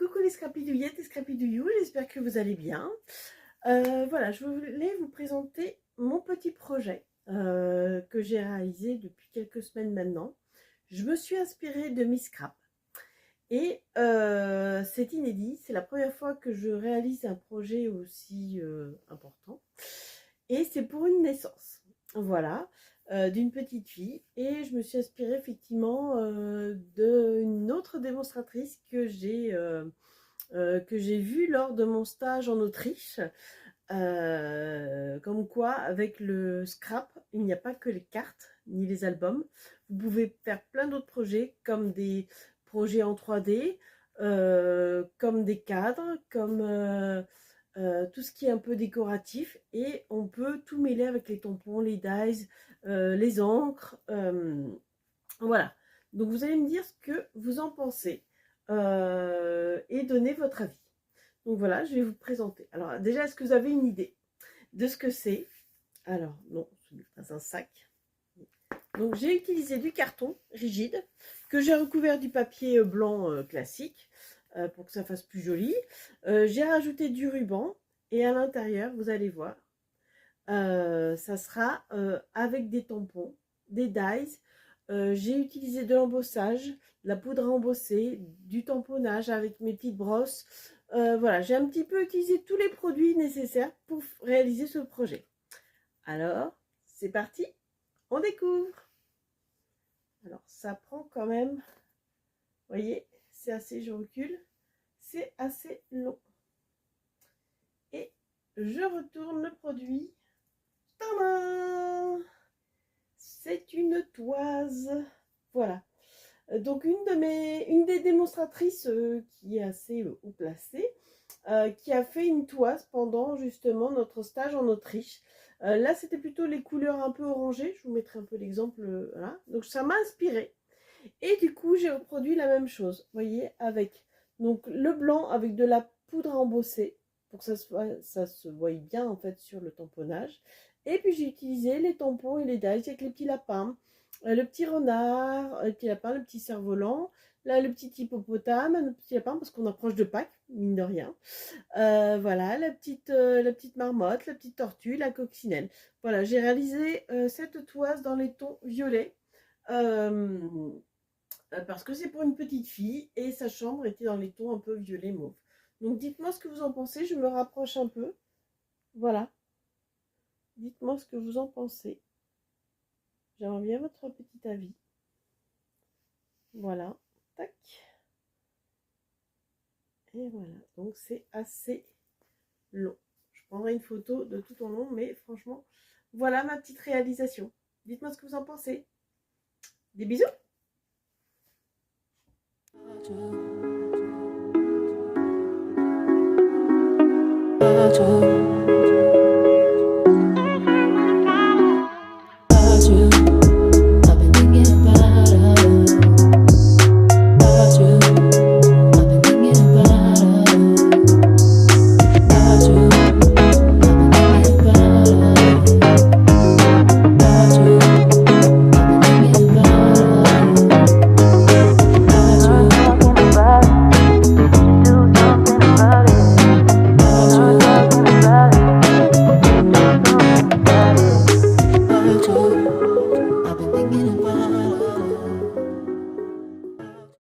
coucou les scrapidouillettes et scrapidouillous, j'espère que vous allez bien. Voilà, je voulais vous présenter mon petit projet que j'ai réalisé depuis quelques semaines maintenant. Je me suis inspirée de Miss Scrap et c'est inédit, c'est la première fois que je réalise un projet aussi important et c'est pour une naissance. Voilà. D'une petite fille et je me suis inspirée effectivement d'une autre démonstratrice que j'ai vue lors de mon stage en Autriche. Comme quoi, avec le scrap, il n'y a pas que les cartes ni les albums. Vous pouvez faire plein d'autres projets, comme des projets en 3D, comme des cadres, comme tout ce qui est un peu décoratif. Et on peut tout mêler avec les tampons, les dies, les encres. Voilà. Donc vous allez me dire ce que vous en pensez et donner votre avis. Donc voilà, je vais vous présenter. Alors déjà, est-ce que vous avez une idée de ce que c'est? Alors non, ce n'est pas un sac. Donc j'ai utilisé du carton rigide que j'ai recouvert du papier blanc classique pour que ça fasse plus joli. J'ai rajouté du ruban et à l'intérieur, vous allez voir, ça sera avec des tampons, des dies. J'ai utilisé de l'embossage, de la poudre à embosser, du tamponnage avec mes petites brosses. Voilà, j'ai un petit peu utilisé tous les produits nécessaires pour réaliser ce projet. Alors, c'est parti, on découvre. Alors, ça prend quand même, vous voyez, c'est assez, je recule, c'est assez long. Et je retourne le produit. Tadam! C'est une toise. Voilà. Donc une des démonstratrices qui est assez haut placée, qui a fait une toise pendant justement notre stage en Autriche. Là, c'était plutôt les couleurs un peu orangées. Je vous mettrai un peu l'exemple. Voilà. Donc ça m'a inspiré. Et du coup, j'ai reproduit la même chose. Vous voyez, avec donc le blanc avec de la poudre à embosser pour que ça se voie bien en fait sur le tamponnage. Et puis j'ai utilisé les tampons et les dies avec les petits lapins, le petit renard, le petit lapin, le petit cerf-volant, là le petit hippopotame, le petit lapin parce qu'on approche de Pâques, mine de rien. Voilà, la petite marmotte, la petite tortue, la coccinelle. Voilà, j'ai réalisé cette toise dans les tons violets. Parce que c'est pour une petite fille et sa chambre était dans les tons un peu violet mauve. Donc dites-moi ce que vous en pensez, je me rapproche un peu. Voilà, dites-moi ce que vous en pensez. J'aimerais bien votre petit avis. Voilà, tac. Et voilà, donc c'est assez long. Je prendrai une photo de tout en long, mais franchement, voilà ma petite réalisation. Dites-moi ce que vous en pensez. Des bisous! Ciao.